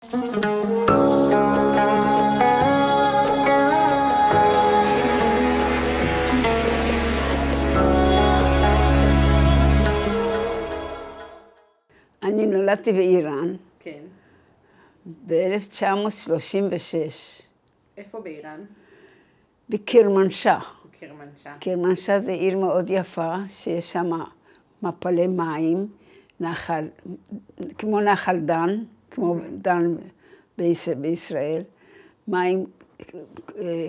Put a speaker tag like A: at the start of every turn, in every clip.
A: אני נולדתי באיראן.
B: כן.
A: ב-1936.
B: איפה באיראן?
A: בקרמנשאה.
B: קרמנשאה.
A: קרמנשאה זה עיר מאוד יפה, שיש שם מפלי מים, נחל, כמו נחל דן, כמו דן בישראל, מים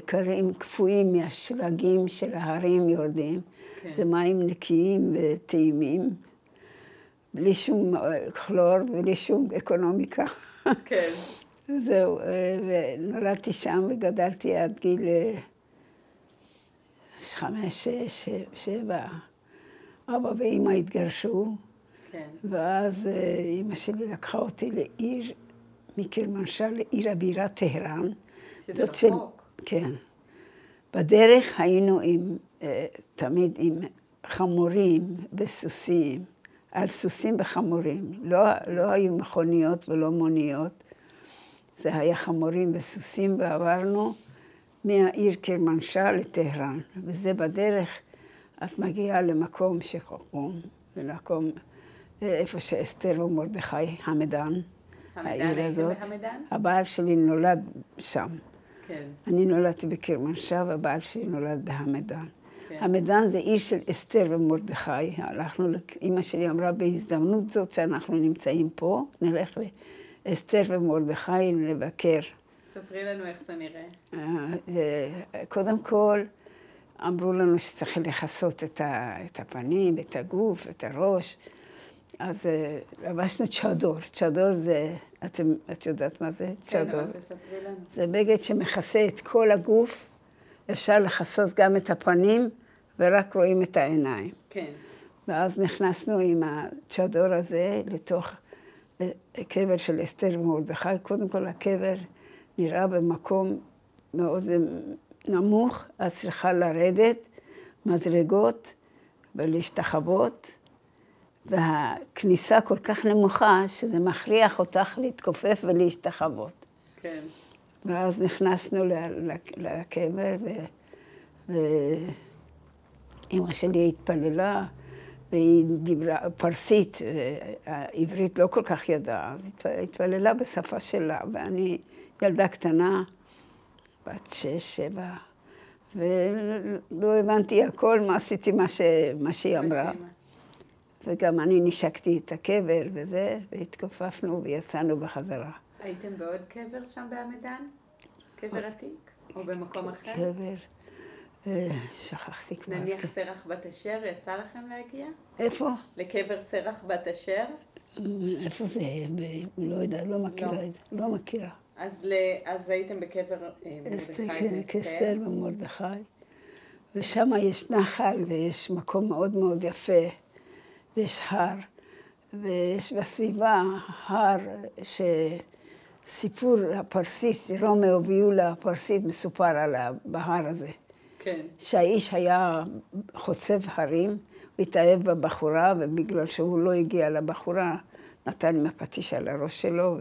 A: קרים, קפואים מהשלגים של ההרים יורדים.
B: כן.
A: זה מים נקיים וטעימים, בלי שום כלור ובלי שום אקונומיקה.
B: כן.
A: זהו, ונולדתי שם וגדלתי עד גיל 5, 6, 7. אבא ואמא התגרשו,
B: כן.
A: ואז אמא שלי לקחה אותי לעיר, מקרמנשאה לעיר הבירה טהרן.
B: שזה רחוק.
A: כן. בדרך היינו תמיד עם חמורים וסוסים, על סוסים וחמורים. לא היו מכוניות ולא מוניות. זה היה חמורים וסוסים, ועברנו מהעיר קרמנשאה לטהרן. וזה בדרך, את מגיעה למקום שקוראים, למקום איפה שאסתר ומרדכי המדן. העיר הזאת.
B: המדן?
A: הבעל שלי נולד שם.
B: כן.
A: אני נולדתי בקרמנשאה, והבעל שלי נולד בהמדן.
B: כן.
A: המדן זה עיר של אסתר ומרדכי. אמא שלי אמרה, בהזדמנות זאת שאנחנו נמצאים פה, נלך לאסתר ומרדכי לבקר.
B: ספרי לנו איך זה נראה.
A: קודם כל, אמרו לנו שצריך לכסות את הפנים, את הגוף, את הראש. אז לבשנו צ'אדור. צ'אדור זה, את יודעת מה זה? צ'אדור.
B: כן, אבל תספרי לנו.
A: זה בגד שמכסה את כל הגוף. אפשר לכסות גם את הפנים, ורק רואים את העיניים.
B: כן.
A: ואז נכנסנו עם הצ'אדור הזה לתוך קבר של אסתר ומרדכי. קודם כל, הקבר נראה במקום מאוד נמוך. את צריכה לרדת מדרגות ולהשתחוות. והכניסה כל כך נמוכה, שזה מכריח אותך להתכופף ולהשתחוות.
B: כן.
A: ואז נכנסנו לקבר, ואמא שלי התפללה, והיא דיברה פרסית, העברית לא כל כך ידעה, אז התפללה בשפה שלה, ואני ילדה קטנה, בת 6, 7, ולא הבנתי הכל, מה עשיתי מה שהיא אמרה. וגם אני נשקתי את הקבר וזה, והתכופפנו ויצאנו בחזרה.
B: הייתם בעוד קבר שם בהמדן? קבר עתיק? או במקום אחר?
A: קבר, שכחתי כבר.
B: נניח סרח בת אשר, יצא לכם להגיע?
A: איפה?
B: לקבר סרח בת אשר?
A: איפה זה? לא יודע, לא מכירה את זה. לא מכירה.
B: אז הייתם בקבר מרדכי ואסתר?
A: אסתר ומרדכי. ושם יש נחל ויש מקום מאוד מאוד יפה. ויש הר, ויש בסביבה הר שסיפור הפרסית, רומאו ויולה הפרסית מסופר עליו בהר הזה.
B: כן. שהאיש
A: היה חוצב הרים, הוא התאהב בבחורה, ובגלל שהוא לא הגיע לבחורה, נתן עם הפטיש על הראש שלו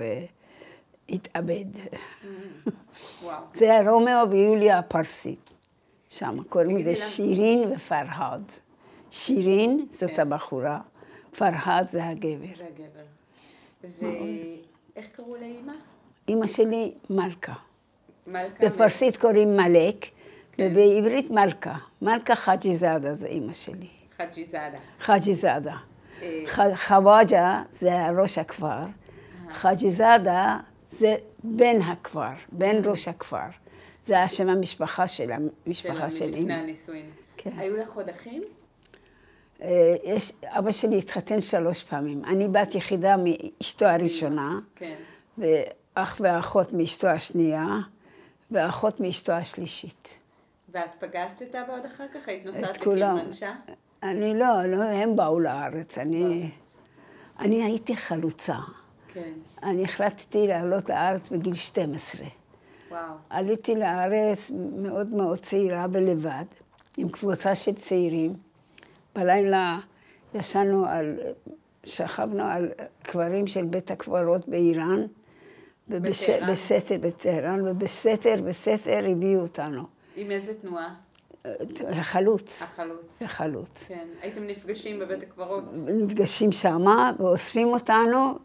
A: והתאבד.
B: וואו.
A: זה הרומאו ויוליה הפרסית. שם קוראים לזה שירין ופרהד. שירין זאת הבחורה, פרהד זה הגבר.
B: זה הגבר. ואיך קראו לאמא?
A: אמא שלי מלכה.
B: מלכה?
A: בפרסית קוראים מלק, ובעברית מלכה. מלכה חג'יזאדה זה אמא שלי.
B: חג'יזאדה.
A: חג'יזאדה. חוואג'ה זה ראש הכפר. חג'יזאדה זה בן הכפר, בן ראש הכפר. זה השם המשפחה של המשפחה של אמא.
B: לפני הנישואין.
A: כן.
B: היו לך עוד אחים?
A: אבא שלי התחתן 3 פעמים. אני בת יחידה מאשתו הראשונה,
B: כן.
A: ואח ואחות מאשתו השנייה, ואחות מאשתו השלישית.
B: ואת פגשת את אבא עוד אחר כך? היית נוסעת
A: כולם.
B: לקרמנשאה?
A: אני לא, הם באו לארץ. אני הייתי חלוצה.
B: כן.
A: אני החלטתי לעלות לארץ בגיל 12.
B: וואו.
A: עליתי לארץ מאוד מאוד צעירה בלבד, עם קבוצה של צעירים. בלילה שכבנו על קברים של בית הקברות באיראן, בסתר בטהרן, ובסתר הביאו אותנו.
B: עם איזה תנועה?
A: החלוץ. החלוץ.
B: כן. הייתם נפגשים בבית הקברות?
A: נפגשים שמה, ואוספים אותנו,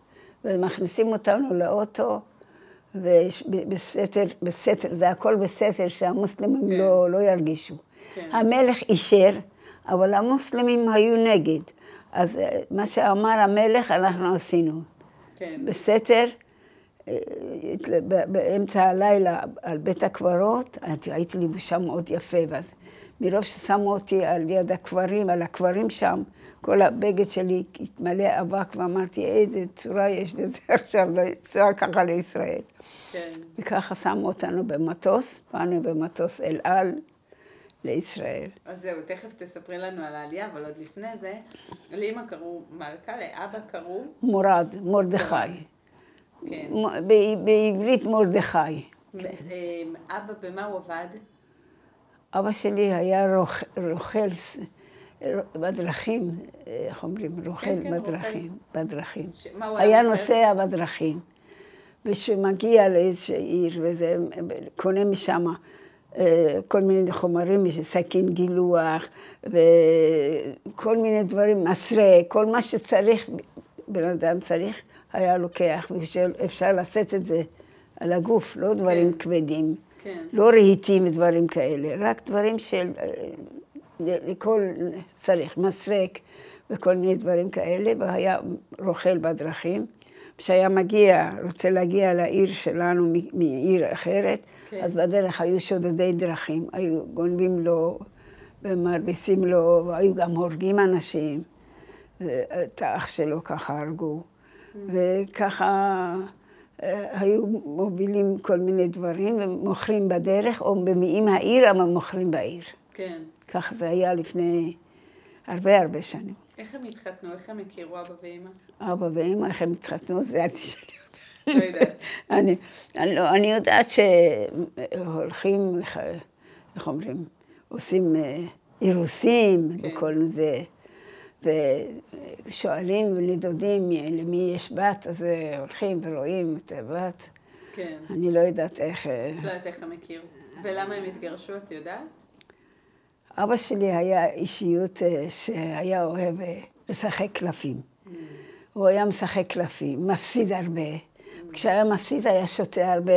A: ומכניסים אותנו לאוטו, ובסתר, זה הכל בסתר שהמוסלמים לא ירגישו. המלך אישר, אבל המוסלמים היו נגד. אז מה שאמר המלך אנחנו עשינו. בסתר, באמצע הלילה על בית הקברות, הייתי לבושה מאוד יפה, ואז מרוב ששמו אותי על יד הקברים, על הקברים שם, כל הבגד שלי התמלא אבק, ואמרתי, איזה צורה יש לזה עכשיו, לנסוע ככה לישראל. כן. וככה שמו אותנו במטוס, באנו במטוס אל על לישראל.
B: אז זהו, תכף תספרי לנו על העלייה, אבל עוד לפני זה, לאמא קראו מלכה, לאבא קראו?
A: מרדכי.
B: כן.
A: בעברית מרדכי.
B: אבא, במה הוא עבד?
A: אבא שלי היה רוכל בדרכים, איך אומרים? רוכל בדרכים. היה נוסע בדרכים. ושהוא מגיע לאיזושהי עיר, וזה קונה משם כל מיני חומרים, סכין גילוח, וכל מיני דברים, מסרק, כל מה שצריך, בן אדם צריך, היה לוקח, ואפשר לשאת את זה על הגוף, לא דברים כבדים, לא רהיטים ודברים כאלה, רק דברים של לכל צריך, מסרק וכל מיני דברים כאלה, והיה רוכל בדרכים. כשהיה רוצה להגיע לעיר שלנו מעיר אחרת, אז בדרך היו שודדי דרכים, היו גונבים לו ומרביצים לו, והיו גם הורגים אנשים, את האח שלו ככה הרגו. וככה היו מובילים כל מיני דברים ומוכרים בדרך, או במאים העיר, אבל מוכרים בעיר.
B: כן.
A: ככה זה היה לפני הרבה שנים.
B: איך הם התחתנו? איך הם הכירו אבא ואמא?
A: אבא ואמא, איך הם התחתנו? זה אל תשאלי אותי.
B: לא יודעת.
A: אני יודעת שהולכים, איך אומרים, עושים אירוסים וכל זה. ושואלים ונדודים למי יש בת, אז הולכים ורואים את הבת.
B: כן.
A: אני לא יודעת איך...
B: לא יודעת איך הם הכירו. ולמה הם התגרשו, את יודעת?
A: אבא שלי היה אישיות שהיה אוהב לשחק קלפים. הוא היה משחק קלפים, מפסיד הרבה. כשהיה מפסיד היה שותה הרבה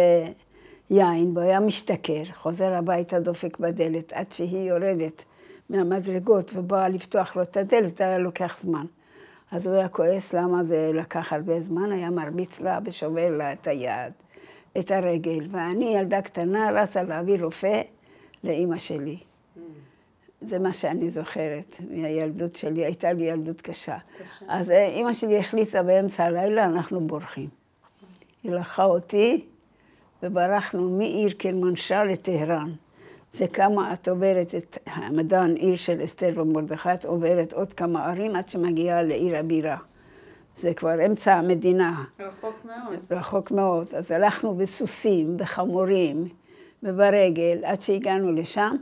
A: יין, והוא היה משתכר, חוזר הביתה דופק בדלת, עד שהיא יורדת מהמדרגות ובאה לפתוח לו את הדלת, היה לוקח זמן. אז הוא היה כועס למה זה לקח הרבה זמן, היה מרביץ לה ושובר לה את היד, את הרגל. ואני ילדה קטנה רצה להביא רופא לאמא שלי. זה מה שאני זוכרת מהילדות שלי, הייתה לי ילדות קשה. אז אמא שלי החליטה באמצע הלילה, אנחנו בורחים. היא לקחה אותי וברחנו מעיר קרמנשah לטהרן. זה כמה את עוברת את המדען, עיר של אסתר ומרדכי, את עוברת עוד כמה ערים עד שמגיעה לעיר הבירה. זה כבר אמצע המדינה.
B: רחוק מאוד.
A: רחוק מאוד. אז הלכנו בסוסים, בחמורים וברגל, עד שהגענו לשם.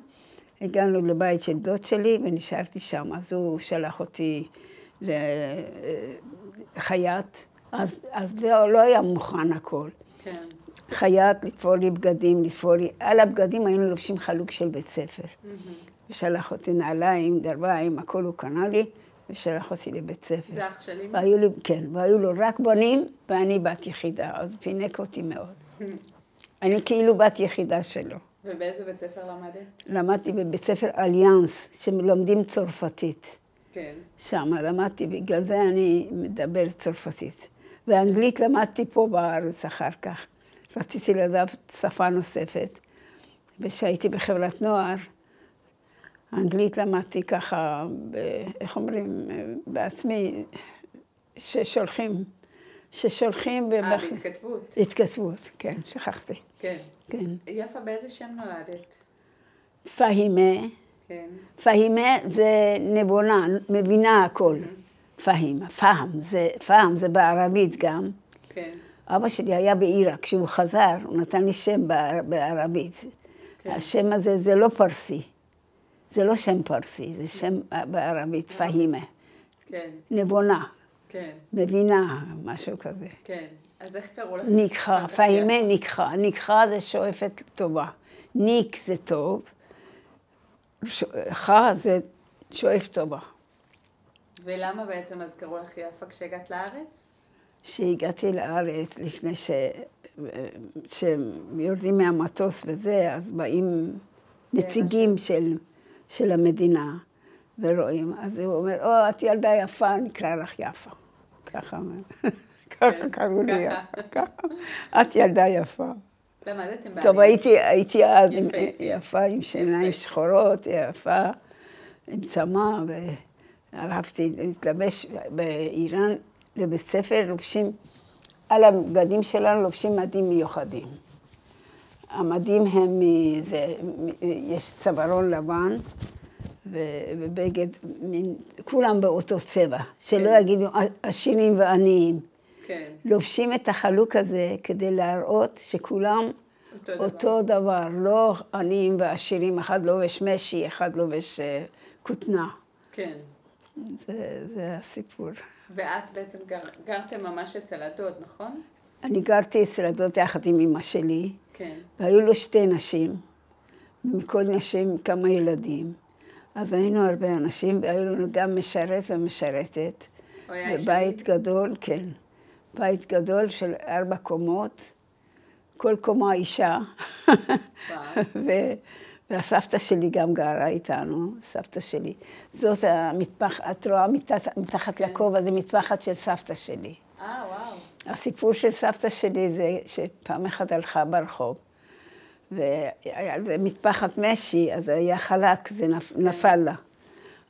A: הגענו לבית של דוד שלי ונשארתי שם. אז הוא שלח אותי לחייט. אז לא היה מוכן הכל.
B: כן.
A: חייט, לתפור לי בגדים, על הבגדים היינו לובשים חלוק של בית ספר. ושלח אותי נעליים, גרביים, הכל הוא קנה לי, ושלח אותי לבית ספר.
B: זה אח שלי?
A: כן, והיו לו רק בנים, ואני בת יחידה, אז פינק אותי מאוד. אני כאילו בת יחידה שלו.
B: ובאיזה בית ספר למדת?
A: למדתי בבית ספר אליאנס, שמלמדים צרפתית.
B: כן.
A: שם למדתי, בגלל זה אני מדברת צרפתית. ואנגלית למדתי פה בארץ אחר כך. רציתי לדעת שפה נוספת. וכשהייתי בחברת נוער, אנגלית למדתי ככה, איך אומרים, בעצמי, ששולחים
B: בהתכתבות.
A: התכתבות, כן, שכחתי.
B: כן.
A: כן.
B: יפה, באיזה שם נולדת?
A: פהימה.
B: כן.
A: פהימה זה נבונה, מבינה הכל. פהימה, פהם זה בערבית גם.
B: כן.
A: אבא שלי היה בעיראק, כשהוא חזר, הוא נתן לי שם בערבית. כן. השם הזה זה לא פרסי, זה לא שם פרסי, זה שם בערבית, פהימה.
B: כן.
A: נבונה.
B: כן.
A: מבינה, משהו כזה.
B: כן. אז איך קראו לך?
A: ניקחה, פאימה ניקחה. ניקחה זה שואפת טובה. ניק זה טוב, חה זה שואף טובה.
B: ולמה בעצם אז קראו לך יפה כשהגעת לארץ?
A: כשהגעתי לארץ לפני שיורדים מהמטוס וזה, אז באים נציגים של המדינה ורואים. אז הוא אומר, את ילדה יפה, נקרא לך יפה. ככה קראו לי, ככה. את ילדה יפה.
B: למדתם בעלייה?
A: טוב, הייתי אז יפה עם שיניים שחורות, יפה עם צמא, והלכתי להתלבש באיראן לבית ספר, לובשים, על הבגדים שלנו לובשים מדים מיוחדים. המדים הם יש צווארון לבן ובגד, כולם באותו צבע, שלא יגידו עשירים ועניים.
B: כן.
A: לובשים את החלוק הזה כדי להראות שכולם אותו דבר, לא עניים ועשירים, אחד לובש משי, אחד לובש כותנה.
B: כן.
A: זה הסיפור.
B: ואת בעצם גרתם ממש אצל הדוד, נכון?
A: אני גרתי אצל הדוד יחד עם אמא שלי.
B: כן.
A: והיו לו 2 נשים, מכל נשים כמה ילדים. אז היינו הרבה אנשים, והיו לנו גם משרת ומשרתת. בבית גדול, כן. בית גדול של 4 קומות, כל קומה אישה. והסבתא שלי גם גרה איתנו, סבתא שלי. זאת המטפחת, את רואה מתחת לכובע, זה מטפחת של סבתא שלי.
B: וואו.
A: הסיפור של סבתא שלי זה שפעם אחת הלכה ברחוב, והיה מטפחת משי, אז היה חלק, זה נפל לה.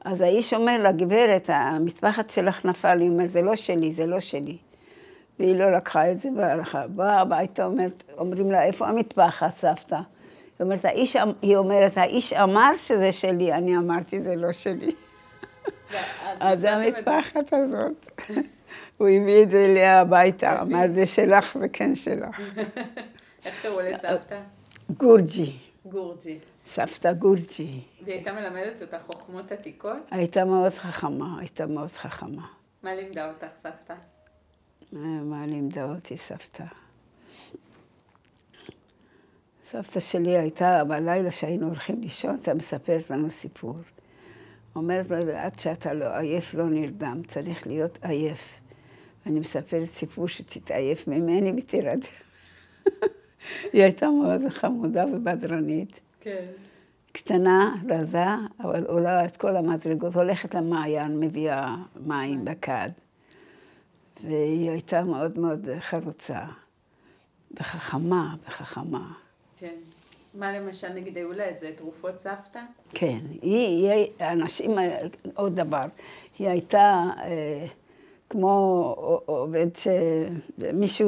A: אז האיש אומר לה, גברת, המטפחת שלך נפל, היא אומרת, זה לא שלי, זה לא שלי. והיא לא לקחה את זה והלכה. באה הביתה, אומרים לה, איפה המטפחת, סבתא? היא אומרת, האיש אמר שזה שלי, אני אמרתי, זה לא שלי. אז זה המטפחת הזאת. הוא הביא את זה אליה הביתה, אמר, זה שלך, זה כן שלך.
B: איך קראו לסבתא?
A: גורג'י.
B: גורג'י.
A: סבתא גורג'י.
B: והיא הייתה מלמדת אותך חוכמות עתיקות?
A: הייתה מאוד חכמה, הייתה מאוד חכמה.
B: מה לימדה אותך סבתא?
A: מה לימדה אותי סבתא? סבתא שלי הייתה, בלילה שהיינו הולכים לישון, הייתה מספרת לנו סיפור. אומרת לו, עד שאתה לא עייף, לא נרדם, צריך להיות עייף. אני מספרת סיפור שתתעייף ממני ותירד. היא הייתה מאוד חמודה ובדרנית.
B: כן.
A: קטנה, רזה, אבל עולה את כל המדרגות, הולכת למעיין, מביאה מים בכד. והיא הייתה מאוד מאוד חרוצה, וחכמה, וחכמה.
B: כן. מה למשל, נגיד, היו לה איזה תרופות סבתא?
A: כן, אנשים, עוד דבר, היא הייתה כמו עובד מישהו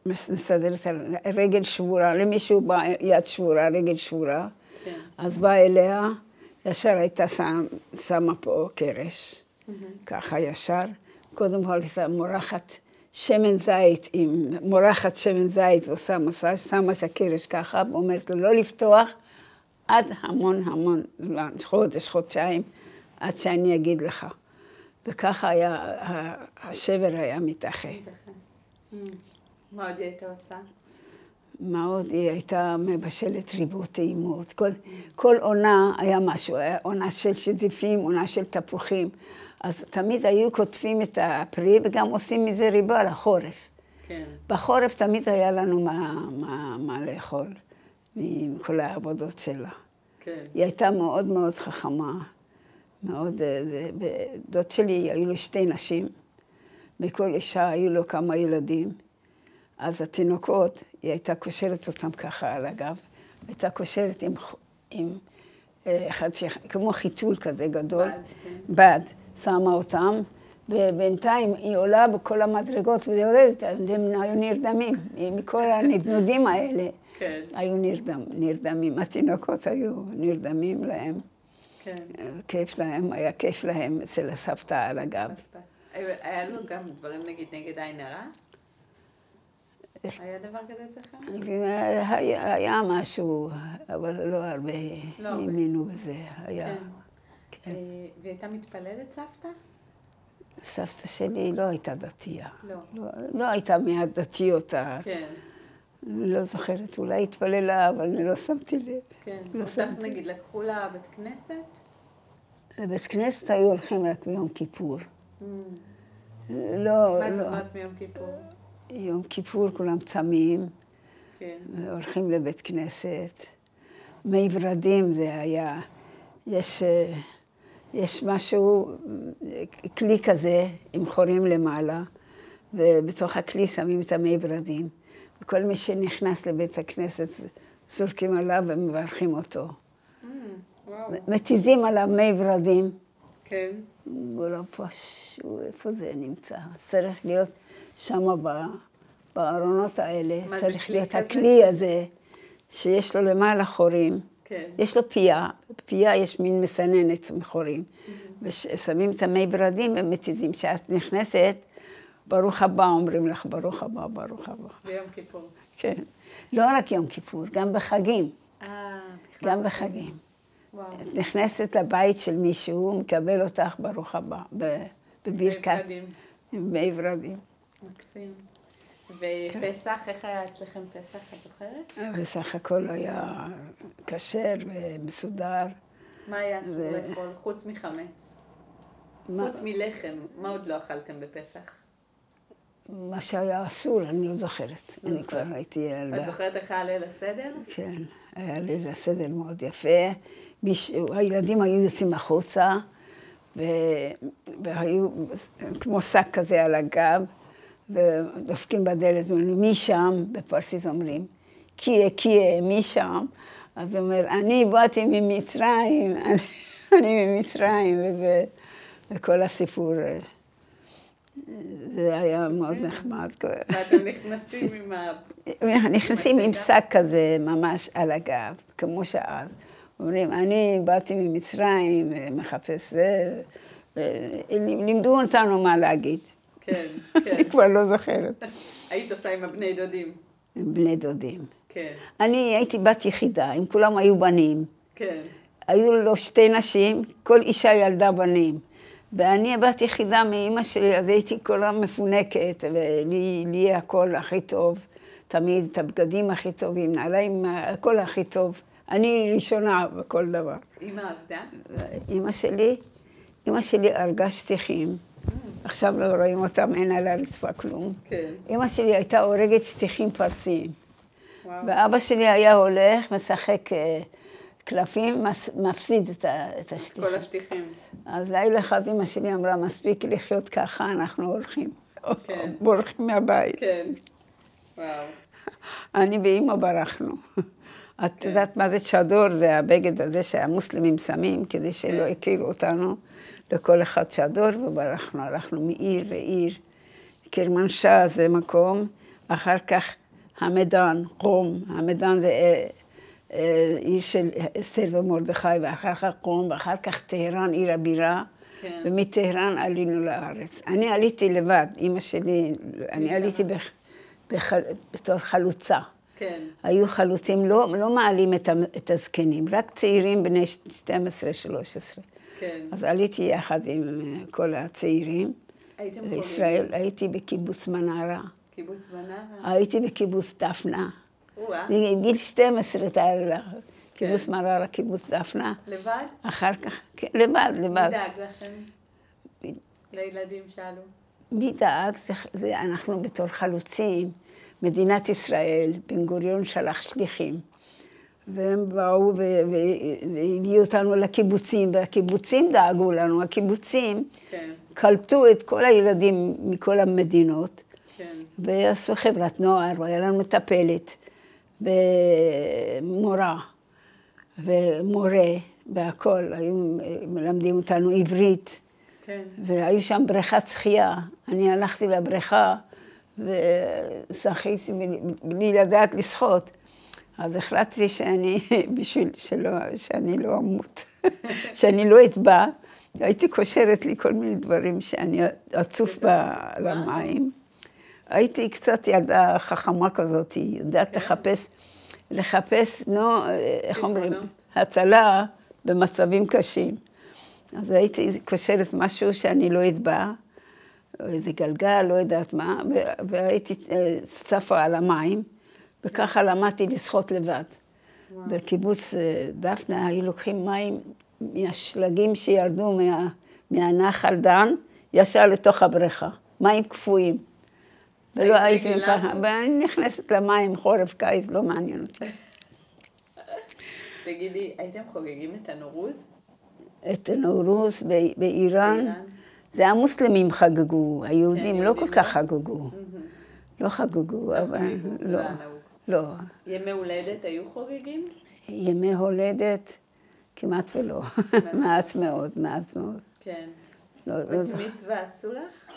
A: שמסדר את הרגל שבורה, למישהו יד שבורה, רגל שבורה,
B: כן.
A: אז באה אליה, ישר הייתה שמה פה קרש, ככה ישר, קודם כל הייתה מורחת שמן זית, מורחת שמן זית ועושה מסאז', שמה את הקרש ככה, ואומרת לו לא לפתוח עד המון חודש, חודשיים, עד שאני אגיד לך. וככה היה, השבר היה מתאחה.
B: מה עוד היא הייתה עושה?
A: מה עוד? היא הייתה מבשלת ריבות טעימות. כל עונה היה משהו, היה עונה של שזיפים, עונה של תפוחים. אז תמיד היו כותבים את הפרי וגם עושים מזה ריבה לחורף.
B: כן.
A: בחורף תמיד היה לנו מה לאכול, עם כל העבודות שלה.
B: כן.
A: היא הייתה מאוד מאוד חכמה, מאוד, דוד שלי היו לו 2 נשים, מכל אישה היו לו כמה ילדים, אז התינוקות, היא הייתה קושרת אותם ככה על הגב, הייתה קושרת עם כמו חיתול כזה גדול, בד, שמה אותם, ובינתיים היא עולה בכל המדרגות ויורדת, הם היו נרדמים, מכל הנדנודים האלה,
B: כן.
A: היו נרדמים, התינוקות היו נרדמים להם.
B: כן.
A: כיף להם, היה כיף להם אצל הסבתא על הגב.
B: היה לו גם דברים נגד עין הרע? היה דבר כזה אצלכם?
A: היה משהו, אבל לא הרבה האמינו בזה. היה.
B: והיא הייתה מתפללת סבתא?
A: סבתא שלי לא הייתה דתייה.
B: לא.
A: לא הייתה מהדתיות.
B: כן.
A: לא זוכרת, אולי התפללה, אבל אני לא שמתי לב.
B: כן.
A: לא
B: אותך
A: שמתי.
B: נגיד לקחו לבית כנסת?
A: לבית כנסת היו הולכים רק ביום כיפור.
B: מה את זוכרת מיום כיפור?
A: יום כיפור כולם צמים,
B: כן.
A: הולכים לבית כנסת. מי ורדים זה היה, יש משהו, כלי כזה עם חורים למעלה, ובתוך הכלי שמים את המי ורדים. וכל מי שנכנס לבית הכנסת זורקים עליו ומברכים אותו.
B: וואו.
A: מתיזים עליו מי ורדים.
B: כן.
A: ולא פשוט, איפה זה נמצא? צריך להיות שם בארונות האלה, צריך להיות הכלי הזה, שיש לו למעלה חורים.
B: כן.
A: יש לו פייה, בפייה יש מין מסננת מחורים, ושמים את המי ברדים ומתיזים. כשאת נכנסת, ברוך הבא, אומרים לך, ברוך הבא, ברוך הבא.
B: ביום כיפור.
A: כן. לא רק יום כיפור, גם בחגים. גם בחגים.
B: וואו.
A: את נכנסת לבית של מישהו, הוא מקבל אותך ברוך הבא, בברכת, עם מי ורדים.
B: מקסים. ופסח, איך היה אצלכם פסח, את זוכרת?
A: בסך הכל היה כשר ומסודר.
B: מה היה אסור לאכול, חוץ מחמץ? חוץ מלחם, מה עוד לא אכלתם בפסח?
A: מה שהיה אסור, אני לא זוכרת. אני כבר הייתי ילדה.
B: את זוכרת איך היה ליל הסדר?
A: כן, היה ליל הסדר מאוד יפה. הילדים היו יוצאים החוצה, והיו כמו שק כזה על הגב, ודופקים בדלת, מי שם? בפרסית אומרים, קיה, מי שם? אז הוא אומר, אני באתי ממצרים, אני ממצרים, וכל הסיפור, זה היה מאוד נחמד.
B: ואתם נכנסים עם
A: נכנסים עם שק כזה ממש על הגב, כמו שאז. אומרים, אני באתי ממצרים, מחפש זה, לימדו אותנו מה להגיד.
B: כן, כן.
A: אני כבר לא זוכרת.
B: היית עושה עם הבני דודים.
A: עם בני דודים.
B: כן.
A: אני הייתי בת יחידה, הם כולם היו בנים.
B: כן.
A: היו לו שתי נשים, כל אישה ילדה בנים. ואני בת יחידה מאמא שלי, אז הייתי כולה מפונקת, ולי הכל הכי טוב. תמיד את הבגדים הכי טובים, נעליים, הכל הכי טוב. אני ראשונה בכל דבר.
B: אמא עבדה?
A: אמא שלי ארגה שטיחים. עכשיו לא רואים אותם, אין על הרצפה כלום.
B: כן.
A: אמא שלי הייתה הורגת שטיחים פרסיים.
B: וואו.
A: ואבא שלי היה הולך, משחק קלפים, מפסיד את השטיחים.
B: כל השטיחים.
A: אז לילה אחד אמא שלי אמרה, מספיק לחיות ככה, אנחנו הולכים.
B: כן.
A: בורחים מהבית.
B: כן. וואו.
A: אני ואמא ברחנו. את יודעת מה זה צ'דור? זה הבגד הזה שהמוסלמים שמים, כדי שלא יכירו אותנו. לכל אחד צ'דור, וברחנו, הלכנו מעיר לעיר. קרמנשה זה מקום, אחר כך המדן, קום, המדן זה עיר של אסתר ומרדכי, ואחר כך קום, ואחר כך טהרן, עיר הבירה,
B: כן.
A: ומטהרן עלינו לארץ. אני עליתי לבד, אמא שלי, אני עליתי בתור חלוצה.
B: כן.
A: היו חלוצים, לא מעלים את הזקנים, רק צעירים בני 12-13.
B: כן.
A: אז עליתי יחד עם כל הצעירים לישראל, הייתי בקיבוץ מנרה.
B: קיבוץ מנרה?
A: הייתי בקיבוץ דפנה. בגיל 12, תאר לך. קיבוץ מנרה, קיבוץ דפנה.
B: לבד?
A: אחר כך, כן, לבד.
B: מי דאג לכם? לילדים שאלו.
A: מי דאג? זה אנחנו בתור חלוצים. מדינת ישראל, בן גוריון שלח שליחים. והם באו והביאו אותנו לקיבוצים, והקיבוצים דאגו לנו, הקיבוצים קלטו את כל הילדים מכל המדינות, ועשו חברת נוער, והיה לנו מטפלת, ומורה, ומורה, והכל, היו מלמדים אותנו עברית, והיו שם בריכת שחייה, אני הלכתי לבריכה, ושחיתי בלי לדעת לשחות. אז החלטתי בשביל שאני לא אמות, שאני לא אטבע, הייתי קושרת לי כל מיני דברים שאני אצוף למים. הייתי קצת ילדה חכמה כזאת, יודעת לחפש, איך אומרים, הצלה במצבים קשים. אז הייתי קושרת משהו שאני לא אטבע, או איזה גלגל, לא יודעת מה, והייתי צפה על המים, וככה למדתי לשחות לבד. בקיבוץ דפנה היו לוקחים מים מהשלגים שירדו מהנחל דן, ישר לתוך הבריכה, מים קפואים. ולא הייתי מפחד, ואני נכנסת למים, חורף, קיץ, לא מעניין אותי.
B: תגידי, הייתם חוגגים את הנורוז?
A: את הנורוז באיראן, זה המוסלמים חגגו, היהודים לא כל כך חגגו. לא חגגו, אבל לא. לא.
B: ימי הולדת היו חוגגים?
A: ימי הולדת כמעט ולא, מעט מאוד, מעט מאוד.
B: כן. בת מצווה עשו לך?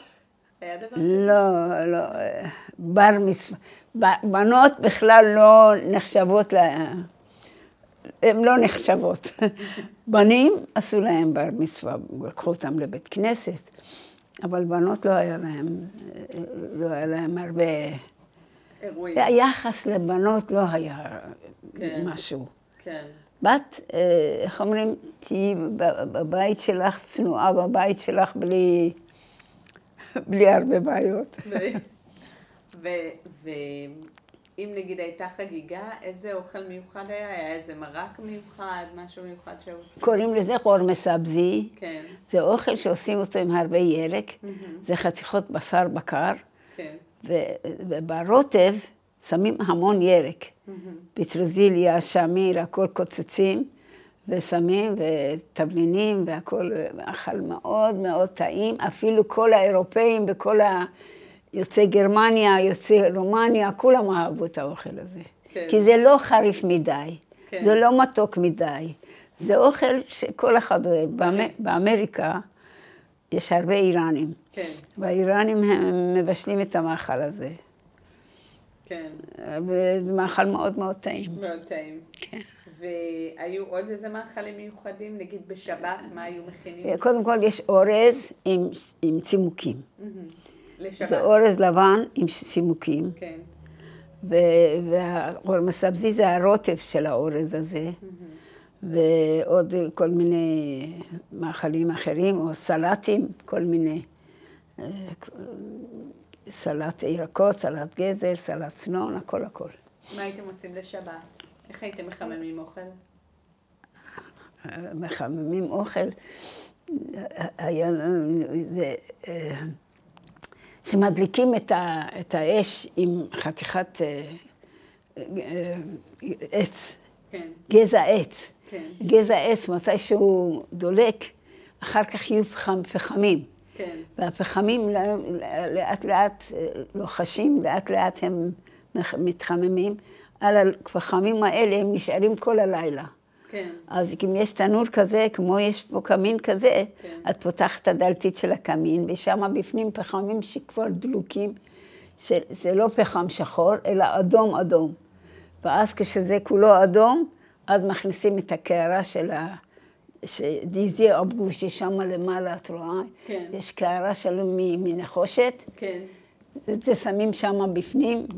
B: היה דבר כזה?
A: לא, לא. בר מצווה. בנות בכלל לא נחשבות הן לא נחשבות. בנים עשו להם בר מצווה, לקחו אותם לבית כנסת, אבל בנות לא היה להם הרבה...
B: אירועים.
A: היחס לבנות לא היה משהו.
B: כן.
A: בת, איך אומרים, תהיי בבית שלך, צנועה בבית שלך בלי הרבה בעיות.
B: ואם נגיד הייתה חגיגה, איזה אוכל מיוחד היה? היה איזה מרק מיוחד, משהו מיוחד שעושים?
A: קוראים לזה חורמה סבזי.
B: כן.
A: זה אוכל שעושים אותו עם הרבה ירק. זה חתיכות בשר בקר.
B: כן.
A: וברוטב שמים המון ירק. פטרוזיליה, שמיר, הכל קוצצים, ושמים ותבלינים, והכל אכל מאוד מאוד טעים. אפילו כל האירופאים וכל יוצאי גרמניה, יוצאי רומניה, כולם אהבו את האוכל הזה. כן. כי זה לא חריף מדי, כן. זה לא מתוק מדי. זה אוכל שכל אחד אוהב. באמריקה יש הרבה איראנים. כן. והאיראנים הם מבשלים את המאכל הזה.
B: כן.
A: וזה מאכל מאוד מאוד טעים.
B: מאוד טעים.
A: כן.
B: והיו עוד איזה מאכלים מיוחדים? נגיד בשבת, מה היו מכינים?
A: קודם כל יש אורז עם צימוקים.
B: לשבת.
A: זה אורז לבן עם צימוקים.
B: כן.
A: והחורמה סבזי זה הרוטב של האורז הזה. ועוד כל מיני מאכלים אחרים, או סלטים, כל מיני. סלט ירקות, סלט גזר, סלט צנון, הכל הכל.
B: מה הייתם עושים לשבת? איך הייתם מחממים אוכל?
A: מחממים אוכל, היה זה, שמדליקים את האש עם חתיכת עץ, כן. גזע עץ. כן. גזע עץ, מתי שהוא דולק, אחר כך יהיו פחמים. כן. והפחמים לאט לאט לוחשים, לאט לאט הם מתחממים. על הפחמים האלה הם נשארים כל הלילה. כן. אז אם יש תנור כזה, כמו יש פה קמין כזה, כן. את פותחת את הדלתית של הקמין, ושם בפנים פחמים שכבר דלוקים, זה לא פחם שחור, אלא אדום אדום. ואז כשזה כולו אדום, אז מכניסים את הקערה של דיזי אבו, ששם למעלה, את רואה? כן. יש קערה שלו מנחושת. כן. זה שמים שם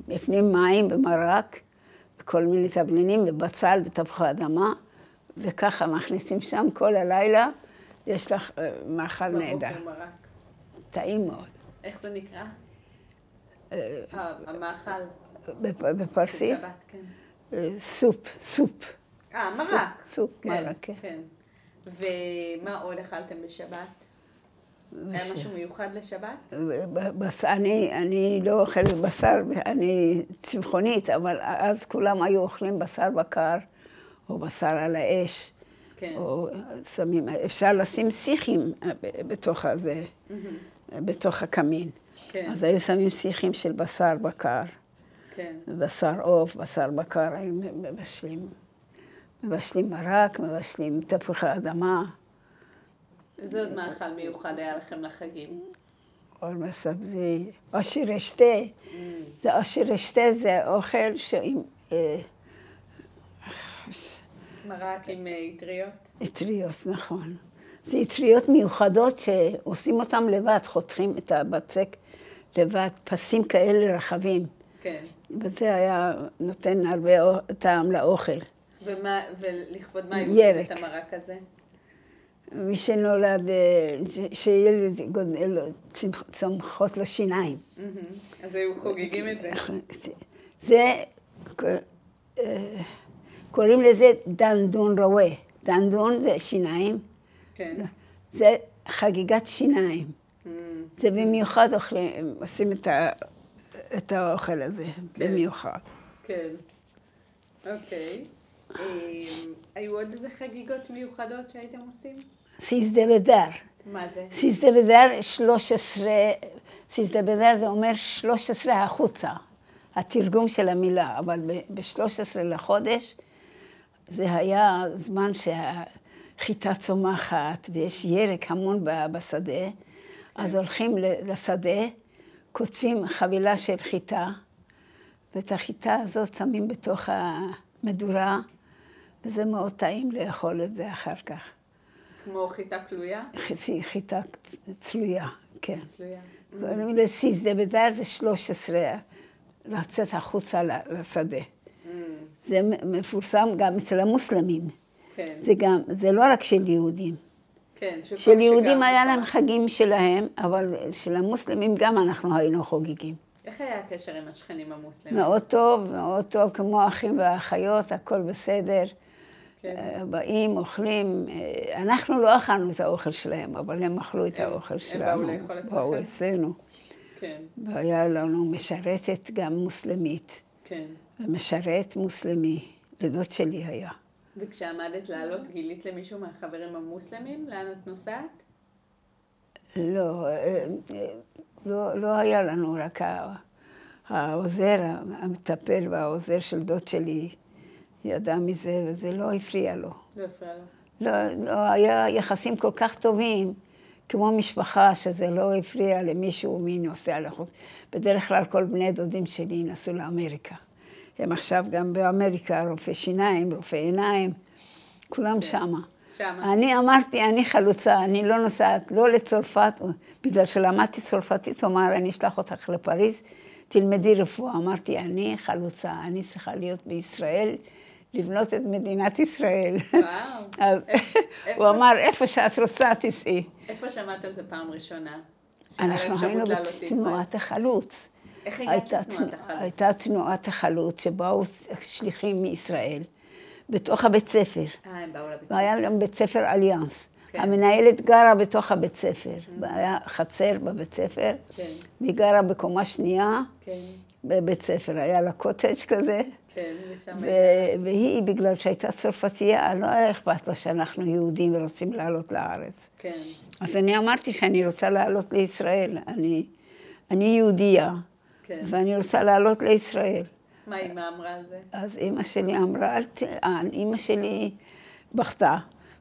A: בפנים מים ומרק, וכל מיני תבלינים ובצל ותפוחי אדמה, וככה מכניסים שם כל הלילה. יש לך מאכל נהדר. טעים מאוד.
B: איך זה נקרא? המאכל.
A: בפרסית? סופ.
B: מרק.
A: סופ, מרק, כן.
B: ומה עוד אכלתם בשבת? היה משהו מיוחד לשבת?
A: אני לא אוכלת בשר, אני צמחונית, אבל אז כולם היו אוכלים בשר בקר, או בשר על האש, או שמים, אפשר לשים שיחים בתוך הזה, בתוך הקמין. אז היו שמים שיחים של בשר בקר, בשר עוף, בשר בקר, היו מבשלים מרק, מבשלים תפוחי אדמה.
B: זה עוד מאכל מיוחד היה לכם לחגים?
A: חורמה סבזי, עשיר אשתה. עשיר אשתה זה אוכל שעם...
B: מרק עם אטריות?
A: אטריות, נכון. זה אטריות מיוחדות שעושים אותם לבד, חותכים את הבצק לבד, פסים כאלה רחבים. כן. וזה היה נותן הרבה טעם לאוכל.
B: ולכבוד מה היו עושים את המרק הזה?
A: מי שנולד, שילד גודל, צומחות לו שיניים.
B: אז היו חוגגים את זה.
A: זה, קוראים לזה דנדון רואה. דנדון זה שיניים.
B: כן.
A: זה חגיגת שיניים. זה במיוחד עושים את האוכל הזה, במיוחד.
B: כן. אוקיי. היו עוד איזה חגיגות מיוחדות שהייתם עושים?
A: סיסדבדר.
B: מה זה?
A: סיסדבדר 13, סיסדבדר זה אומר 13 החוצה, התרגום של המילה, אבל ב-13 לחודש זה היה זמן שהחיטה צומחת ויש ירק המון בשדה, אז הולכים לשדה, כותבים חבילה של חיטה, ואת החיטה הזאת שמים בתוך המדורה, וזה מאוד טעים לאכול את זה אחר כך.
B: כמו חיטה כלויה?
A: חיטה צלויה, כן.
B: צלויה.
A: לסיסדבדר זה 13, לצאת החוצה לשדה. זה מפורסם גם אצל המוסלמים.
B: כן.
A: זה לא רק של יהודים.
B: כן.
A: של יהודים היה להם חגים שלהם, אבל של המוסלמים גם אנחנו היינו חוגגים.
B: איך היה הקשר עם השכנים המוסלמים?
A: מאוד טוב, מאוד טוב, כמו האחים והאחיות, הכל בסדר.
B: כן.
A: באים, אוכלים, אנחנו לא אכלנו את האוכל שלהם, אבל הם אכלו את האוכל שלנו.
B: הם באו לאכול אצלכם?
A: באו אצלנו.
B: כן.
A: והיה לנו משרתת גם מוסלמית.
B: כן.
A: ומשרת מוסלמי, לדוד שלי היה.
B: וכשעמדת לעלות, גילית למישהו מהחברים המוסלמים? לאן את נוסעת?
A: לא היה לנו, רק העוזר, המטפל והעוזר של דוד שלי ידע מזה, וזה לא הפריע לו.
B: לא הפריע לו?
A: לא, היה יחסים כל כך טובים, כמו משפחה, שזה לא הפריע למישהו מי נוסע לחוץ. בדרך כלל כל בני דודים שלי נסעו לאמריקה. הם עכשיו גם באמריקה, רופאי שיניים, רופאי עיניים, כולם שמה. אני אמרתי, אני חלוצה, אני לא נוסעת, לא לצרפת, בגלל שלמדתי צרפתית, הוא אמר, אני אשלח אותך לפריז, תלמדי רפואה. אמרתי, אני חלוצה, אני צריכה להיות בישראל, לבנות את מדינת ישראל.
B: וואו.
A: אז הוא אמר, איפה שאת רוצה, תסעי.
B: איפה שמעת על זה פעם ראשונה?
A: אנחנו היינו בתנועת החלוץ.
B: איך הגעת לתנועת החלוץ?
A: הייתה תנועת החלוץ שבאו שליחים מישראל, בתוך הבית ספר.
B: הם באו לבית ספר.
A: והיה להם בית ספר אליאנס. המנהלת גרה בתוך הבית ספר. היה חצר בבית ספר. והיא גרה בקומה שנייה בבית ספר. היה לה קוטג' כזה. והיא, בגלל שהייתה צרפתייה, לא היה אכפת לה שאנחנו יהודים ורוצים לעלות לארץ. אז אני אמרתי שאני רוצה לעלות לישראל. אני יהודייה. ואני רוצה לעלות לישראל.
B: מה אמא אמרה על זה?
A: אז אמא שלי אמרה, אמא שלי בכתה,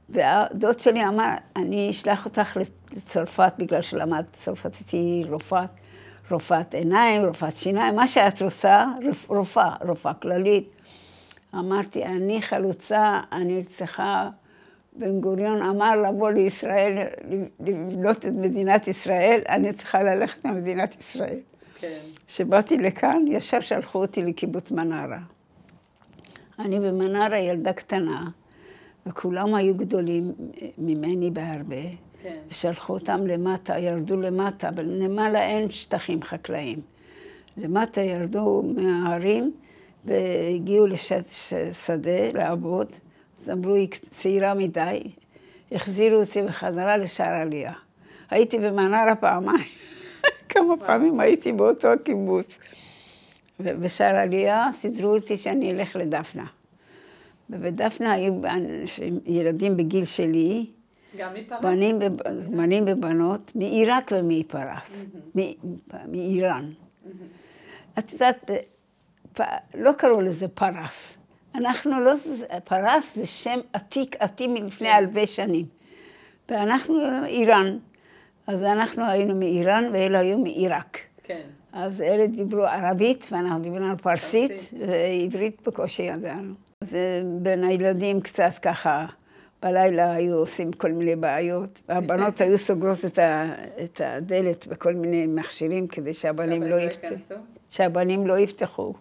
A: והדוד שלי אמר, אני אשלח אותך לצרפת, בגלל שלמדת צרפתית, היא רופאת עיניים, רופאת שיניים, מה שאת רוצה, רופאה כללית. אמרתי, אני חלוצה, אני צריכה, בן גוריון אמר לבוא לישראל, לבנות את מדינת ישראל, אני צריכה ללכת למדינת ישראל. כשבאתי לכאן, ישר שלחו אותי לקיבוץ מנרה. אני במנרה ילדה קטנה, וכולם היו גדולים ממני בהרבה, ושלחו אותם למטה, ירדו למטה, אבל למעלה אין שטחים חקלאיים. למטה ירדו מההרים, והגיעו לשדה לעבוד, אז אמרו, היא צעירה מדי, החזירו אותי בחזרה לשער עלייה. הייתי במנרה פעמיים. כמה פעמים הייתי באותו קיבוץ. ובשער עלייה סידרו אותי שאני אלך לדפנה. ובדפנה היו ילדים בגיל שלי,
B: גם מפרס?
A: בנים ובנות, מעיראק ומפרס, מאיראן. את יודעת, לא קראו לזה פרס. אנחנו לא, פרס זה שם עתיק מלפני אלפי שנים. ואנחנו איראן. אז אנחנו היינו מאיראן ואלה היו מעיראק.
B: כן.
A: אז אלה דיברו ערבית ואנחנו דיברנו פרסית ועברית בקושי ידענו. אז בין הילדים קצת ככה, בלילה היו עושים כל מיני בעיות. והבנות היו סוגרות את הדלת בכל מיני מכשירים כדי שהבנים לא יפתחו.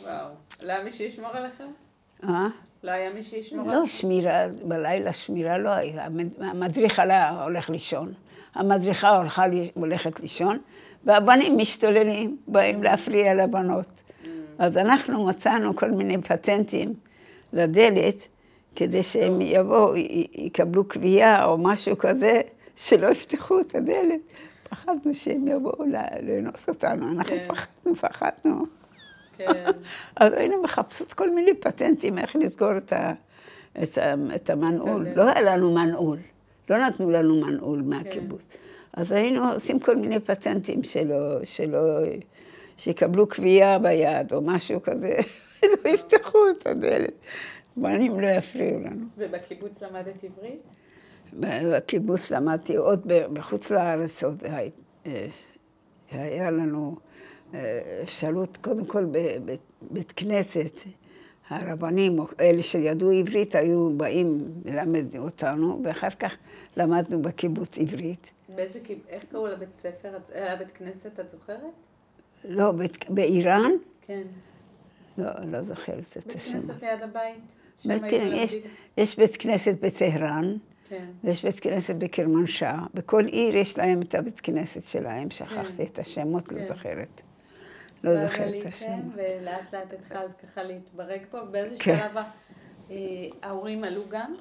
B: וואו. למה מישהו ישמור עליכם? לא היה מי שישמור?
A: לא, שמירה, בלילה שמירה לא היה. המדריך הולך לישון. המדריכה הולכת לישון, והבנים משתוללים, באים להפריע לבנות. אז אנחנו מצאנו כל מיני פטנטים לדלת, כדי שהם יבואו, יקבלו קביעה או משהו כזה, שלא יפתחו את הדלת. פחדנו שהם יבואו לאנוס אותנו, אנחנו פחדנו. אז היינו מחפשות כל מיני פטנטים, איך לסגור את המנעול. לא היה לנו מנעול, לא נתנו לנו מנעול מהקיבוץ. אז היינו עושים כל מיני פטנטים שיקבלו קביעה ביד או משהו כזה, לא יפתחו את הדלת. בנים לא יפריעו לנו.
B: ובקיבוץ למדת עברית?
A: בקיבוץ למדתי עוד בחוץ לארץ, עוד היה לנו אפשרות, קודם כל בבית כנסת, הרבנים, אלה שידעו עברית, היו באים ללמד אותנו, ואחר כך למדנו בקיבוץ עברית.
B: איך קראו לבית ספר? היה בית כנסת, את זוכרת?
A: לא, באיראן?
B: כן.
A: לא זוכרת את השם.
B: בית כנסת ליד הבית?
A: יש בית כנסת בטהרן,
B: כן.
A: ויש בית כנסת בקרמנשאה. בכל עיר יש להם את הבית כנסת שלהם, שכחתי את השמות, לא זוכרת. לא זוכרת את השם.
B: ולאט לאט התחלת ככה להתברג פה, באיזה שלב ההורים עלו גם?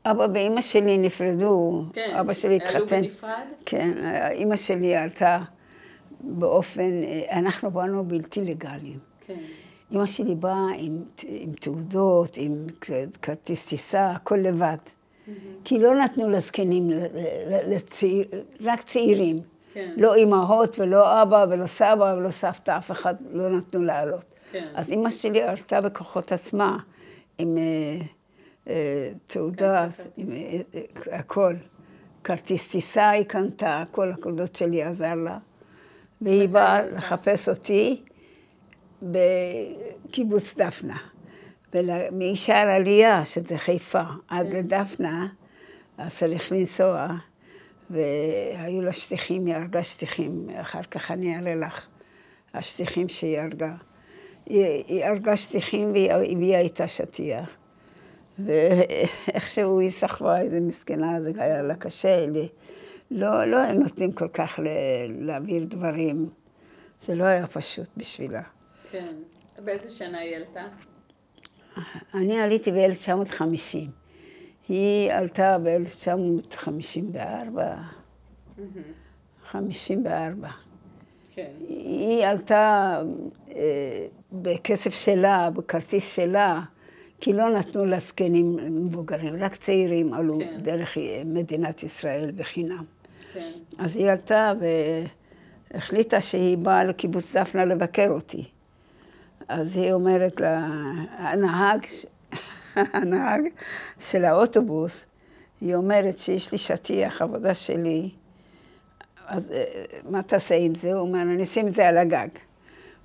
A: אבא ואמא שלי נפרדו, אבא שלי התחתן.
B: עלו בנפרד?
A: כן, אמא שלי עלתה באופן, אנחנו באנו בלתי לגליים.
B: כן.
A: אמא שלי באה עם תעודות, עם כרטיס טיסה, הכל לבד. כי לא נתנו לזקנים, רק צעירים.
B: כן.
A: לא אמהות ולא אבא ולא סבא ולא סבתא, אף אחד לא נתנו לעלות.
B: כן.
A: אז אמא שלי עלתה בכוחות עצמה, עם תעודה, עם הכל. כרטיס טיסה היא קנתה, כל הקולדות שלי עזר לה. והיא באה לחפש אותי בקיבוץ דפנה. ומשער עלייה, שזה חיפה, עד לדפנה, אז צריך לנסוע. והיו לה שטיחים, היא הרגה שטיחים, אחר כך אני אראה לך, השטיחים שהיא הרגה. היא הרגה שטיחים והיא הביאה איתה שטיח. ואיכשהו היא סחבה איזה מסכנה, זה היה לה קשה. לא נותנים כל כך להעביר דברים. זה לא היה פשוט בשבילה.
B: כן. באיזה שנה היא עלתה?
A: אני עליתי ב-1950. היא עלתה ב-1954. 54.
B: כן.
A: היא עלתה בכסף שלה, בכרטיס שלה, כי לא נתנו לזקנים מבוגרים, רק צעירים עלו דרך מדינת ישראל בחינם.
B: כן.
A: אז היא עלתה והחליטה שהיא באה לקיבוץ דפנה לבקר אותי. אז היא אומרת לה, הנהג של האוטובוס, היא אומרת שיש לי שטיח, עבודה שלי, אז מה תעשה עם זה? הוא אומר, אני אשים את זה על הגג.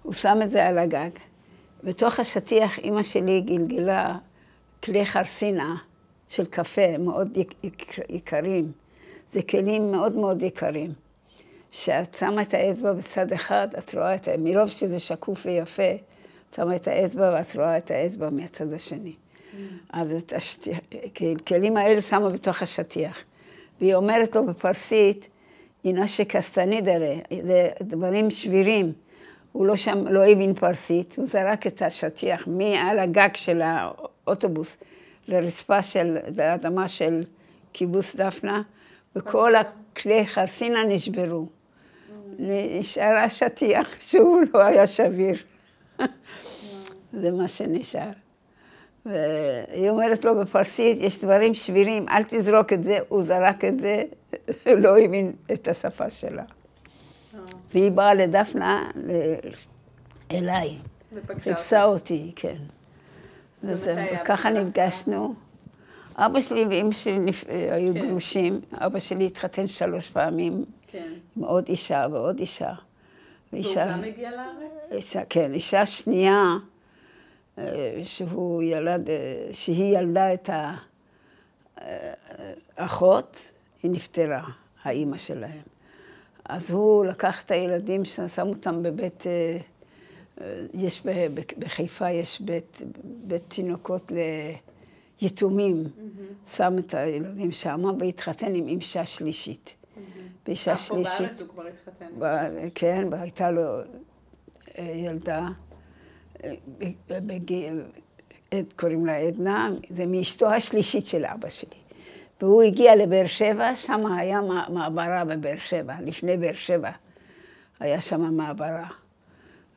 A: הוא שם את זה על הגג. בתוך השטיח אמא שלי גלגלה כלי חרסינה של קפה מאוד יקרים. זה כלים מאוד מאוד יקרים. כשאת שמה את האצבע בצד אחד, את רואה את מרוב שזה שקוף ויפה, את שמה את האצבע ואת רואה את האצבע מהצד השני. אז את הכלים האלה שמה בתוך השטיח. והיא אומרת לו בפרסית, אינה שקסטנידרה, זה דברים שבירים. הוא לא הבין פרסית, הוא זרק את השטיח מעל הגג של האוטובוס לאדמה של קיבוץ דפנה, וכל הכלי חרסינה נשברו. נשאר השטיח שהוא לא היה שביר. זה מה שנשאר. והיא אומרת לו בפרסית, יש דברים שבירים, אל תזרוק את זה, הוא זרק את זה, הוא לא הבין את השפה שלה. והיא באה לדפנה, אליי, חיפשה אותי, כן. וככה נפגשנו. אבא שלי ואמא שלי היו גרושים, אבא שלי התחתן 3 פעמים, עם עוד אישה ועוד אישה.
B: והוא גם הגיע לארץ?
A: כן, אישה שנייה, שהיא ילדה את האחות, היא נפטרה, האימא שלהם. אז הוא לקח את הילדים, שם אותם בבית יש בחיפה יש בית תינוקות ליתומים, שם את הילדים שם והתחתן עם אישה שלישית.
B: באישה שלישית. פה בארץ הוא כבר התחתן.
A: כן, הייתה לו ילדה, קוראים לה עדנה, זה מאשתו השלישית של אבא שלי. והוא הגיע לבאר שבע, שם היה מעברה בבאר שבע, לפני באר שבע. היה שם מעברה.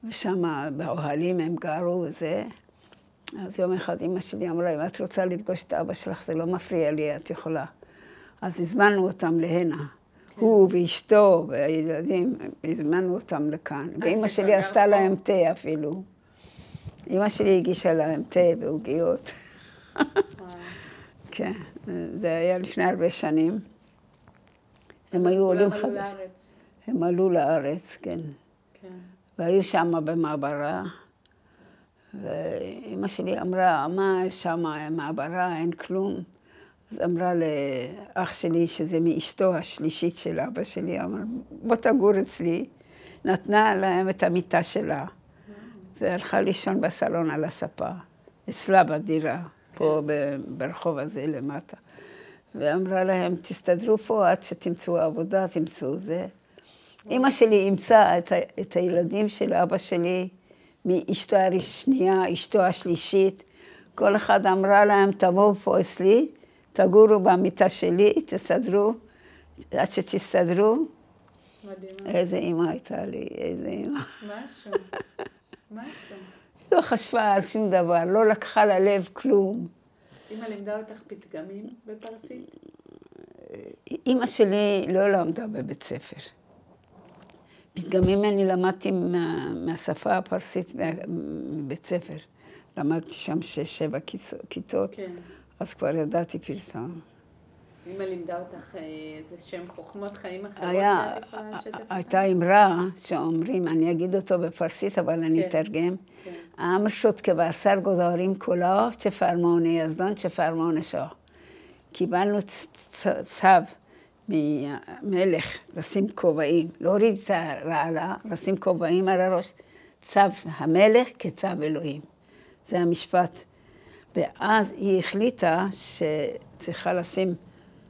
A: ושם באוהלים הם גרו וזה. אז יום אחד אמא שלי אמרה, אם את רוצה לפגוש את אבא שלך, זה לא מפריע לי, את יכולה. אז הזמנו אותם להנה. הוא ואשתו והילדים, הזמנו אותם לכאן. ואמא שלי עשתה להם תה אפילו. אמא שלי הגישה להם תה ועוגיות. כן, זה היה לפני הרבה שנים. הם היו עולים חדשים. הם עלו לארץ, כן. והיו שם במעברה. ואמא שלי אמרה, מה שם מעברה, אין כלום. אז אמרה לאח שלי, שזה מאשתו השלישית של אבא שלי, אמרה, בוא תגור אצלי. נתנה להם את המיטה שלה, והלכה לישון בסלון על הספה, אצלה בדירה, פה ברחוב הזה למטה. ואמרה להם, תסתדרו פה עד שתמצאו עבודה, תמצאו זה. אמא שלי אימצה את הילדים של אבא שלי, מאשתו השנייה, אשתו השלישית. כל אחד אמרה להם, תבואו פה אצלי, תגורו במיטה שלי, תסתדרו, עד שתסתדרו.
B: מדהימה.
A: איזה אמא הייתה לי, איזה אמא.
B: משהו, משהו.
A: לא חשבה על שום דבר, לא לקחה ללב כלום.
B: אמא לימדה אותך פתגמים בפרסית?
A: אמא שלי לא למדה בבית ספר. פתגמים אני למדתי מהשפה הפרסית מבית ספר. למדתי שם 6-7 כיתות, כן. אז כבר ידעתי פרסם.
B: אמא לימדה אותך איזה שם חוכמות חיים אחרות שאת יכולה לשתף?
A: הייתה אמרה שאומרים, אני אגיד אותו בפרסית, אבל אני אתרגם. העם שוט כבשר גוזרים כולו, שפרמונה יזדון, שפרמונה שו. קיבלנו צו ממלך לשים כובעים, להוריד את הרעלה, לשים כובעים על הראש, צו המלך כצו אלוהים. זה המשפט. ואז היא החליטה שצריכה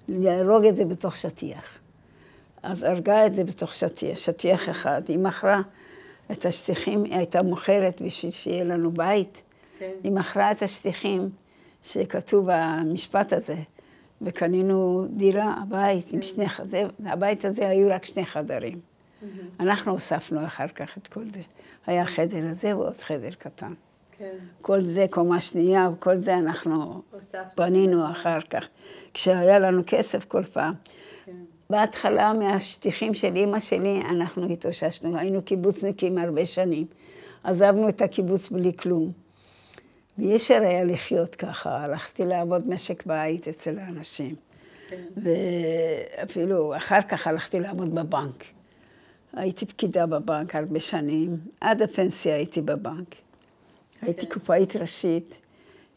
A: להרוג את זה בתוך שטיח. אז הרגה את זה בתוך שטיח, שטיח אחד. היא מכרה את השטיחים, היא הייתה מוכרת בשביל שיהיה לנו בית. כן. היא מכרה את השטיחים שכתוב במשפט הזה. וקנינו דירה, הבית עם שני חדרים. הבית הזה היו רק 2 חדרים. אנחנו הוספנו אחר כך את כל זה. היה חדר הזה ועוד חדר קטן. כן. כל זה קומה שנייה, וכל זה אנחנו בנינו אחר כך. כשהיה לנו כסף כל פעם. כן. בהתחלה מהשטיחים של אמא שלי אנחנו התאוששנו. היינו קיבוצניקים הרבה שנים. עזבנו את הקיבוץ בלי כלום. ואי אפשר היה לחיות ככה, הלכתי לעבוד משק בית אצל האנשים. כן. ואפילו אחר כך הלכתי לעבוד בבנק. הייתי פקידה בבנק הרבה שנים, עד הפנסיה הייתי בבנק. הייתי קופאית ראשית,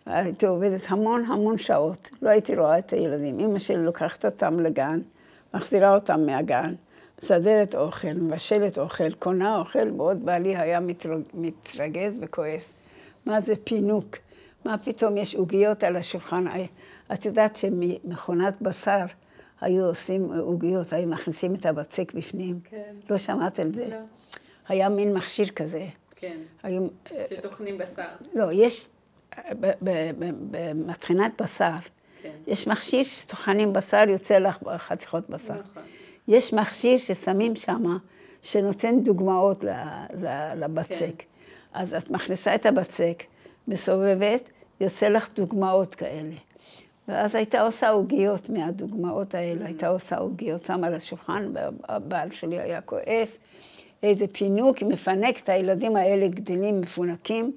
A: הייתי עובדת המון שעות, לא הייתי רואה את הילדים. אמא שלי לוקחת אותם לגן, מחזירה אותם מהגן, מסדרת אוכל, מבשלת אוכל, קונה אוכל, ועוד בעלי היה מתרגז וכועס. מה זה פינוק? מה פתאום יש עוגיות על השולחן? את יודעת שמכונת בשר היו עושים עוגיות, היו מכניסים את הבצק בפנים? כן. לא שמעת על זה? לא. היה מין מכשיר כזה. כן.
B: שטוחנים בשר.
A: לא, יש, במטחנת בשר, כן. יש מכשיר שטוחנים בשר, יוצא לך חתיכות בשר. נכון. יש מכשיר ששמים שם, שנותן דוגמאות לבצק. כן. אז את מכניסה את הבצק, מסובבת, יוצא לך דוגמאות כאלה. ואז הייתה עושה עוגיות מהדוגמאות האלה, הייתה עושה עוגיות, שמה על השולחן, והבעל שלי היה כועס, איזה פינוק, מפנק את הילדים האלה גדלים מפונקים,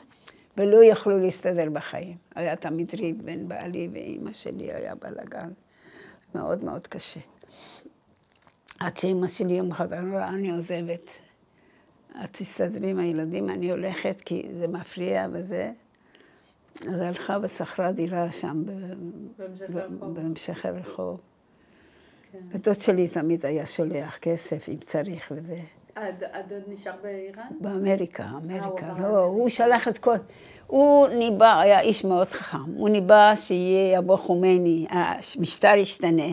A: ולא יכלו להסתדר בחיים. היה תמיד ריב בין בעלי ואמא שלי, היה בלגן. מאוד מאוד קשה. עד שאמא שלי יום אחד אמרה, אני עוזבת. את תסתדרי עם הילדים, אני הולכת כי זה מפריע וזה. אז הלכה ושכרה דירה שם בהמשך הרחוב. ודוד שלי תמיד היה שולח כסף אם צריך וזה.
B: הדוד נשאר באיראן?
A: באמריקה, לא, הוא שלח את כל... הוא ניבא, היה איש מאוד חכם, הוא ניבא שיהיה אבו חומייני, המשטר ישתנה,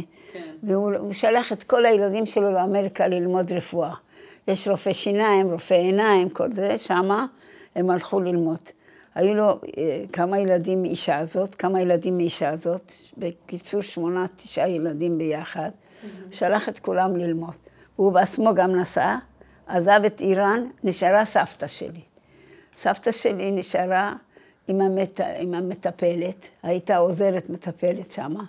A: והוא שלח את כל הילדים שלו לאמריקה ללמוד רפואה. יש רופא שיניים, רופא עיניים, כל זה, שמה הם הלכו ללמוד. היו לו כמה ילדים מאישה הזאת, כמה ילדים מאישה הזאת, בקיצור 8-9 ילדים ביחד, שלח את כולם ללמוד. הוא בעצמו גם נסע, עזב את איראן, נשארה סבתא שלי. סבתא שלי נשארה עם המטפלת, הייתה עוזרת מטפלת שמה.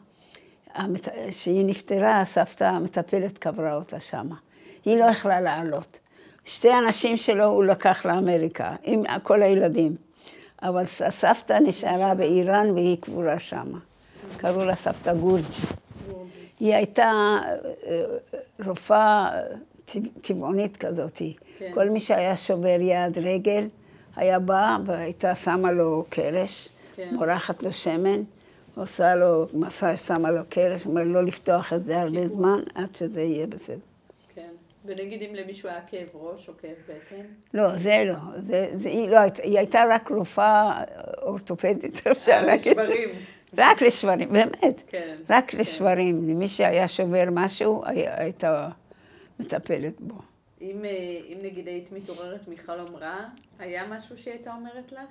A: כשהיא נפטרה, הסבתא המטפלת קברה אותה שמה. היא לא יכלה לעלות. 2 אנשים שלו הוא לקח לאמריקה, עם כל הילדים. אבל הסבתא נשארה באיראן והיא קבורה שמה. קראו לה סבתא גורג'י. היא הייתה רופאה צבעונית כזאת. כל מי שהיה שובר יד, רגל, היה בא והייתה שמה לו קרש, מורחת לו שמן, עושה לו מסע, שמה לו קרש, אומר לא לפתוח את זה הרבה זמן עד שזה יהיה בסדר.
B: כן, ונגיד אם למישהו היה כאב ראש או כאב בטן?
A: לא, זה לא. היא הייתה רק רופאה אורתופדית, אפשר להגיד.
B: לשברים.
A: רק לשברים, באמת.
B: כן.
A: רק לשברים. למי שהיה שובר משהו, הייתה מטפלת בו.
B: אם נגיד היית מתעוררת מחלום רע, היה משהו שהייתה אומרת לך?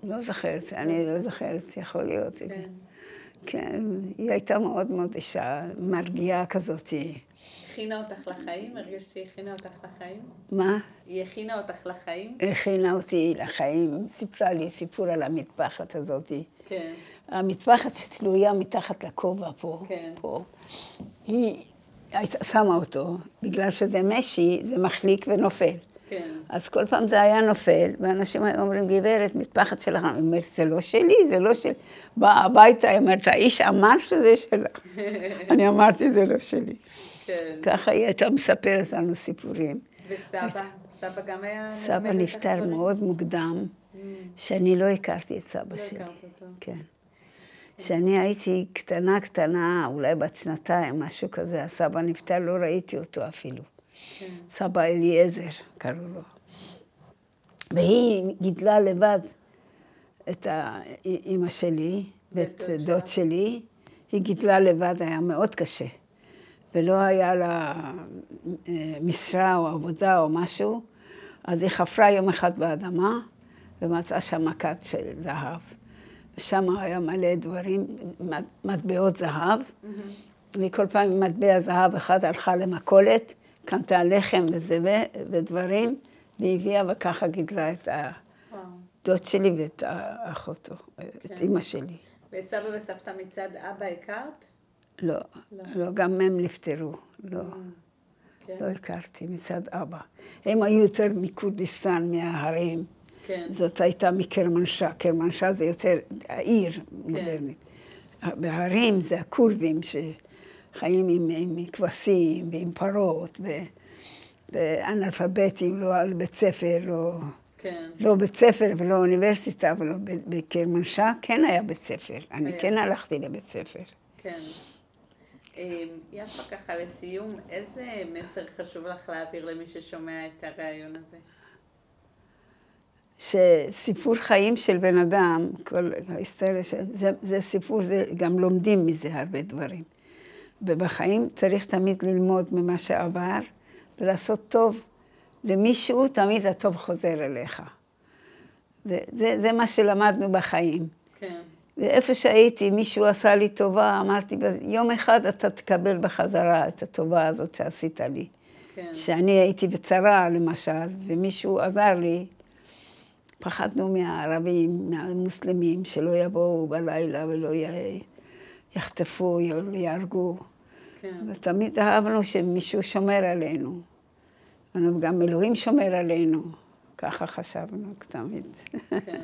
A: לא זוכרת, אני לא זוכרת, יכול להיות. כן, היא הייתה מאוד מאוד אישה, מרגיעה כזאת.
B: הכינה אותך לחיים? הרגשת שהיא הכינה אותך לחיים?
A: מה?
B: היא הכינה אותך לחיים?
A: הכינה אותי לחיים, סיפרה לי סיפור על המטפחת הזאת.
B: כן.
A: המטפחת שתלויה מתחת לכובע פה.
B: כן.
A: פה. היא שמה אותו, בגלל שזה משי, זה מחליק ונופל.
B: כן.
A: אז כל פעם זה היה נופל, ואנשים היו אומרים, גברת, מטפחת שלך. היא אומרת, זה לא שלי, זה לא שלי. באה הביתה, היא אומרת, האיש אמר שזה שלך. אני אמרתי, זה לא שלי.
B: כן.
A: ככה היא הייתה מספרת לנו סיפורים.
B: וסבא? סבא גם היה...
A: סבא נפטר מאוד מוקדם, שאני לא הכרתי את סבא שלי.
B: לא הכרת אותו.
A: כן. כשאני הייתי קטנה, אולי בת 2, משהו כזה, הסבא נפטר, לא ראיתי אותו אפילו. סבא אליעזר, קראו לו. והיא גידלה לבד את האמא שלי ואת דוד שלי. היא גידלה לבד, היה מאוד קשה. ולא היה לה משרה או עבודה או משהו. אז היא חפרה יום אחד באדמה ומצאה שם מכת של זהב. ושם היה מלא דברים, מטבעות זהב. וכל פעם עם מטבע זהב אחד הלכה למכולת, קנתה לחם וזה ודברים, והביאה וככה גידלה את הדוד שלי ואת אחותו, את אמא שלי.
B: ואת סבא וסבתא מצד אבא הכרת?
A: לא, גם הם נפטרו, לא הכרתי מצד אבא. הם היו יותר מכורדיסטן, מההרים. זאת הייתה מקרמנשה, קרמנשה זה יותר העיר מודרנית. בהרים זה הכורדים שחיים עם כבשים ועם פרות ואנאלפביתים, לא על בית ספר, לא בית ספר ולא אוניברסיטה, אבל בקרמנשה כן היה בית ספר. אני כן הלכתי לבית ספר.
B: כן. יפה, ככה לסיום, איזה מסר חשוב לך להעביר למי ששומע את הרעיון הזה?
A: שסיפור חיים של בן אדם, כל ההיסטוריה, זה סיפור, גם לומדים מזה הרבה דברים. ובחיים צריך תמיד ללמוד ממה שעבר, ולעשות טוב למישהו, תמיד הטוב חוזר אליך. וזה מה שלמדנו בחיים.
B: כן.
A: ואיפה שהייתי, מישהו עשה לי טובה, אמרתי, יום אחד אתה תקבל בחזרה את הטובה הזאת שעשית לי.
B: כן.
A: שאני הייתי בצרה, למשל, ומישהו עזר לי, פחדנו מהערבים, מהמוסלמים, שלא יבואו בלילה ולא יחטפו, יהרגו.
B: כן.
A: ותמיד אהבנו שמישהו שומר עלינו. גם אלוהים שומר עלינו. ככה חשבנו תמיד.
B: כן.